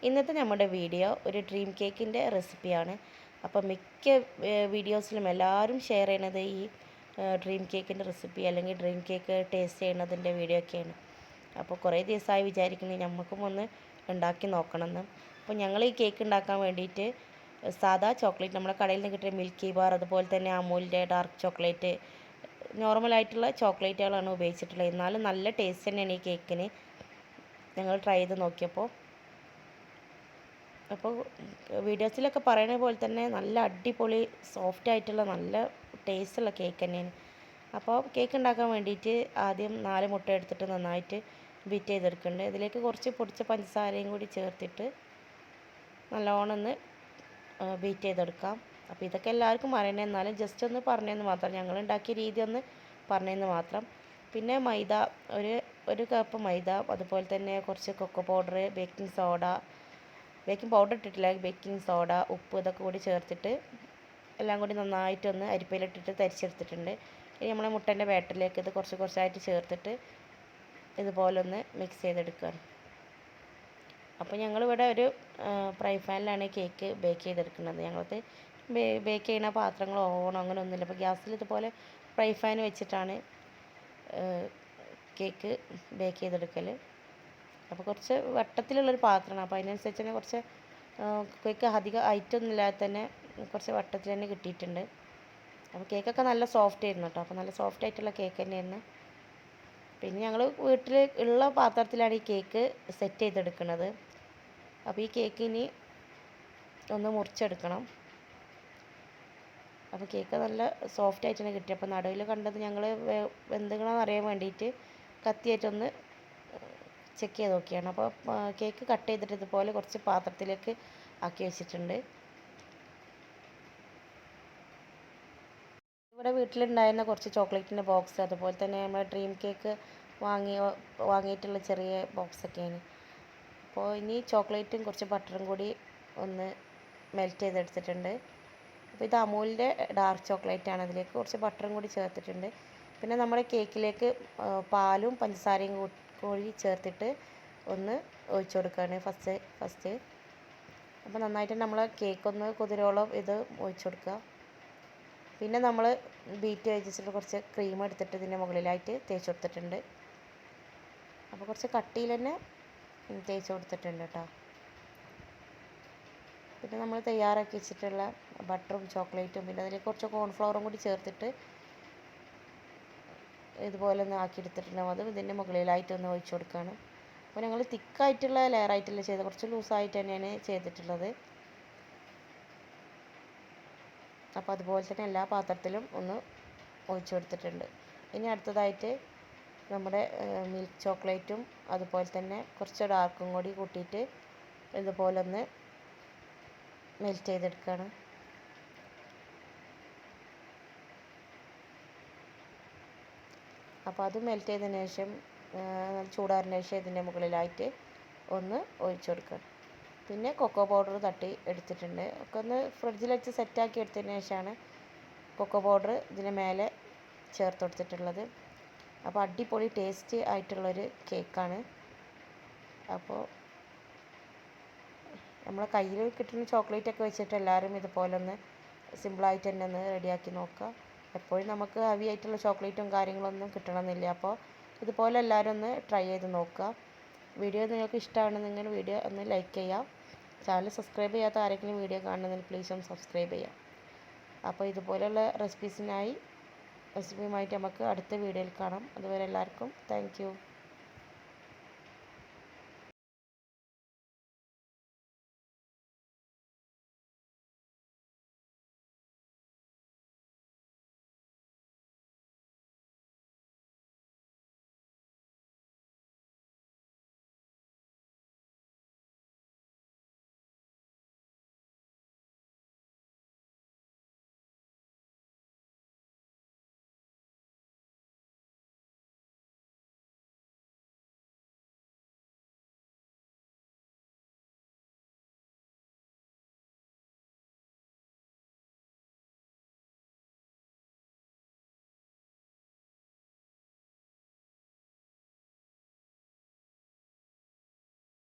ഇന്നത്തെ നമ്മുടെ വീഡിയോ ഒരു ഡ്രീം കേക്കിൻ്റെ റെസിപ്പിയാണ്. അപ്പോൾ മിക്ക വീഡിയോസിലും എല്ലാവരും ഷെയർ ചെയ്യണത് ഈ ഡ്രീം കേക്കിൻ്റെ റെസിപ്പി അല്ലെങ്കിൽ ഡ്രീം കേക്ക് ടേസ്റ്റ് ചെയ്യണതിൻ്റെ വീഡിയോ ഒക്കെയാണ്. അപ്പോൾ കുറേ ദിവസമായി വിചാരിക്കുന്നത് നമുക്കും ഒന്ന് ഉണ്ടാക്കി നോക്കണമെന്ന്. അപ്പോൾ ഞങ്ങൾ ഈ കേക്ക് ഉണ്ടാക്കാൻ വേണ്ടിയിട്ട് സാധാ ചോക്ലേറ്റ് നമ്മുടെ കടയിൽ നിന്ന് കിട്ടിയ മിൽക്കി ബാർ, അതുപോലെ തന്നെ അമൂലിൻ്റെ ഡാർക്ക് ചോക്ലേറ്റ്, നോർമലായിട്ടുള്ള ചോക്ലേറ്റുകളാണ് ഉപയോഗിച്ചിട്ടുള്ളത്. എന്നാലും നല്ല ടേസ്റ്റ് തന്നെയാണ് ഈ കേക്കിന്. ഞങ്ങൾ ട്രൈ ചെയ്ത് നോക്കിയപ്പോൾ വീഡിയോസിലൊക്കെ പറയുന്ന പോലെ തന്നെ നല്ല അടിപൊളി സോഫ്റ്റ് ആയിട്ടുള്ള നല്ല ടേസ്റ്റുള്ള കേക്ക് തന്നെയാണ്. അപ്പോൾ കേക്ക് ഉണ്ടാക്കാൻ വേണ്ടിയിട്ട് ആദ്യം 4 മുട്ട എടുത്തിട്ട് നന്നായിട്ട് ബീറ്റ് ചെയ്തെടുക്കുന്നുണ്ട്. ഇതിലേക്ക് കുറച്ച് പൊടിച്ച പഞ്ചസാരയും കൂടി ചേർത്തിട്ട് നല്ലോണം ഒന്ന് ബീറ്റ് ചെയ്തെടുക്കാം. അപ്പോൾ ഇതൊക്കെ എല്ലാവർക്കും അറിയണേ, എന്നാലും ജസ്റ്റ് ഒന്ന് പറഞ്ഞതെന്ന് മാത്രം, ഞങ്ങൾ ഉണ്ടാക്കിയ രീതി ഒന്ന് പറഞ്ഞതെന്ന് മാത്രം. പിന്നെ മൈദ, ഒരു കപ്പ് മൈദ, അതുപോലെ തന്നെ കുറച്ച് കൊക്കോ പൗഡർ, ബേക്കിംഗ് പൗഡർ ഇട്ടിട്ടില്ല, ബേക്കിംഗ് സോഡ, ഉപ്പ്, ഇതൊക്കെ കൂടി ചേർത്തിട്ട് എല്ലാം കൂടി നന്നായിട്ടൊന്ന് അരിപ്പയിലിട്ടിട്ട് തരിച്ചെടുത്തിട്ടുണ്ട്. ഇനി നമ്മളെ മുട്ടൻ്റെ ബാറ്ററിലേക്ക് ഇത് കുറച്ചായിട്ട് ചേർത്തിട്ട് ഇതുപോലെ ഒന്ന് മിക്സ് ചെയ്തെടുക്കുകയാണ്. അപ്പോൾ ഞങ്ങളിവിടെ ഒരു ഫ്രൈ പാനിലാണ് കേക്ക് ബേക്ക് ചെയ്തെടുക്കുന്നത്. ഞങ്ങൾക്ക് ബേക്ക് ചെയ്യുന്ന പാത്രങ്ങളോ ഓവണോ അങ്ങനെ ഒന്നുമില്ല. അപ്പോൾ ഗ്യാസിൽ ഇതുപോലെ ഫ്രൈ പാൻ വെച്ചിട്ടാണ് കേക്ക് ബേക്ക് ചെയ്തെടുക്കൽ. അപ്പോൾ കുറച്ച് വട്ടത്തിലുള്ളൊരു പാത്രമാണ്. അപ്പോൾ അതിനനുസരിച്ച് തന്നെ കുറച്ച് കേക്ക് അധികം ഹൈറ്റൊന്നും ഇല്ലാതെ തന്നെ കുറച്ച് വട്ടത്തിൽ തന്നെ കിട്ടിയിട്ടുണ്ട്. അപ്പോൾ കേക്കൊക്കെ നല്ല സോഫ്റ്റ് ആയിരുന്നു കേട്ടോ. അപ്പോൾ നല്ല സോഫ്റ്റ് ആയിട്ടുള്ള കേക്ക് തന്നെയായിരുന്നു. പിന്നെ ഞങ്ങൾ വീട്ടിൽ ഉള്ള പാത്രത്തിലാണ് ഈ കേക്ക് സെറ്റ് ചെയ്തെടുക്കുന്നത്. അപ്പോൾ ഈ കേക്ക് ഇനി ഒന്ന് മുറിച്ചെടുക്കണം. അപ്പോൾ കേക്ക് നല്ല സോഫ്റ്റ് ആയിട്ട് തന്നെ കിട്ടി. അപ്പോൾ നടുവിൽ കണ്ടത് ഞങ്ങൾ വെന്തുകണമെന്ന് അറിയാൻ വേണ്ടിയിട്ട് കത്തിയായിട്ടൊന്ന് ചെക്ക് ചെയ്ത് നോക്കിയാണ്. അപ്പോൾ കേക്ക് കട്ട് ചെയ്തിട്ട് ഇതുപോലെ കുറച്ച് പാത്രത്തിലേക്ക് ആക്കി വെച്ചിട്ടുണ്ട്. ഇവിടെ വീട്ടിലുണ്ടായിരുന്ന കുറച്ച് ചോക്ലേറ്റിൻ്റെ ബോക്സ്, അതുപോലെ തന്നെ നമ്മൾ ഡ്രീം കേക്ക് വാങ്ങിയിട്ടുള്ള ചെറിയ ബോക്സൊക്കെയാണ്. അപ്പോൾ ഇനി ചോക്ലേറ്റും കുറച്ച് ബട്ടറും കൂടി ഒന്ന് മെൽറ്റ് ചെയ്തെടുത്തിട്ടുണ്ട്. അപ്പോൾ ഇത് അമൂലിൻ്റെ ഡാർക്ക് ചോക്ലേറ്റാണ്. അതിലേക്ക് കുറച്ച് ബട്ടറും കൂടി ചേർത്തിട്ടുണ്ട്. പിന്നെ നമ്മുടെ കേക്കിലേക്ക് പാലും പഞ്ചസാരയും കൂടി ചേർത്തിട്ട് ഒന്ന് ഒഴിച്ചു കൊടുക്കുകയാണ് ഫസ്റ്റ്. അപ്പോൾ നന്നായിട്ട് നമ്മൾ കേക്കൊന്ന് കുതിരോളം ഇത് ഒഴിച്ചു കൊടുക്കുക. പിന്നെ നമ്മൾ ബീറ്റ് വെച്ചിട്ട് കുറച്ച് ക്രീം എടുത്തിട്ട് ഇതിൻ്റെ മുകളിലായിട്ട് തേച്ച് കൊടുത്തിട്ടുണ്ട്. അപ്പോൾ കുറച്ച് കട്ടിയിൽ തന്നെ തേച്ച് കൊടുത്തിട്ടുണ്ട് കേട്ടോ. പിന്നെ നമ്മൾ തയ്യാറാക്കി വെച്ചിട്ടുള്ള ബട്ടറും ചോക്ലേറ്റും, പിന്നെ അതിലേക്ക് കുറച്ച് കോൺഫ്ലവറും കൂടി ചേർത്തിട്ട് ഇതുപോലെ ഒന്ന് ആക്കിയെടുത്തിട്ടുണ്ടാവും. അതും ഇതിൻ്റെ മുകളിലായിട്ടൊന്ന് ഒഴിച്ചു കൊടുക്കുകയാണ്. അപ്പോൾ ഞങ്ങൾ തിക്കായിട്ടുള്ള ലെയറായിട്ടല്ല ചെയ്തത്, കുറച്ച് ലൂസായിട്ട് തന്നെയാണ് ചെയ്തിട്ടുള്ളത്. അപ്പോൾ അതുപോലെ തന്നെ എല്ലാ പാത്രത്തിലും ഒന്ന് ഒഴിച്ചു കൊടുത്തിട്ടുണ്ട്. ഇനി അടുത്തതായിട്ട് നമ്മുടെ മിൽക്ക് ചോക്ലേറ്റും അതുപോലെ തന്നെ കുറച്ച് ഡാർക്കും കൂടി കൂട്ടിയിട്ട് ഇതുപോലെ ഒന്ന് മെൽറ്റ് ചെയ്തെടുക്കുകയാണ്. അപ്പോൾ അത് മെൽറ്റ് ചെയ്തതിന് ശേഷം ചൂടാറിന് ശേഷം ഇതിൻ്റെ മുകളിലായിട്ട് ഒന്ന് ഒഴിച്ചു കൊടുക്കുക. പിന്നെ കൊക്കോ പൗഡർ തട്ടി എടുത്തിട്ടുണ്ട്. ഒക്കെ ഒന്ന് ഫ്രിഡ്ജിൽ വെച്ച് സെറ്റാക്കി എടുത്തതിന് ശേഷമാണ് കൊക്കോ പൗഡർ ഇതിന് മേലെ ചേർത്ത് കൊടുത്തിട്ടുള്ളത്. അപ്പോൾ അടിപൊളി ടേസ്റ്റ് ആയിട്ടുള്ളൊരു കേക്കാണ്. അപ്പോൾ നമ്മളെ കയ്യിൽ കിട്ടുന്ന ചോക്ലേറ്റൊക്കെ വെച്ചിട്ട് എല്ലാവരും ഇതുപോലെ ഒന്ന് സിമ്പിളായിട്ട് തന്നെ ഒന്ന് റെഡിയാക്കി നോക്കുക. എപ്പോഴും നമുക്ക് ഹെവി ആയിട്ടുള്ള ചോക്ലേറ്റും കാര്യങ്ങളൊന്നും കിട്ടണമെന്നില്ല. അപ്പോൾ ഇതുപോലെ എല്ലാവരും ഒന്ന് ട്രൈ ചെയ്ത് നോക്കുക. വീഡിയോ നിങ്ങൾക്ക് ഇഷ്ടമാണെന്നെങ്കിൽ വീഡിയോ ഒന്ന് ലൈക്ക് ചെയ്യാം. ചാനൽ സബ്സ്ക്രൈബ് ചെയ്യാത്ത ആരെങ്കിലും വീഡിയോ കാണുന്നതിന് പ്ലീസ് ഒന്ന് സബ്സ്ക്രൈബ് ചെയ്യാം. അപ്പോൾ ഇതുപോലെയുള്ള റെസിപ്പീയുമായിട്ട് നമുക്ക് അടുത്ത വീഡിയോയിൽ കാണാം. അതുവരെ എല്ലാവർക്കും താങ്ക് യു.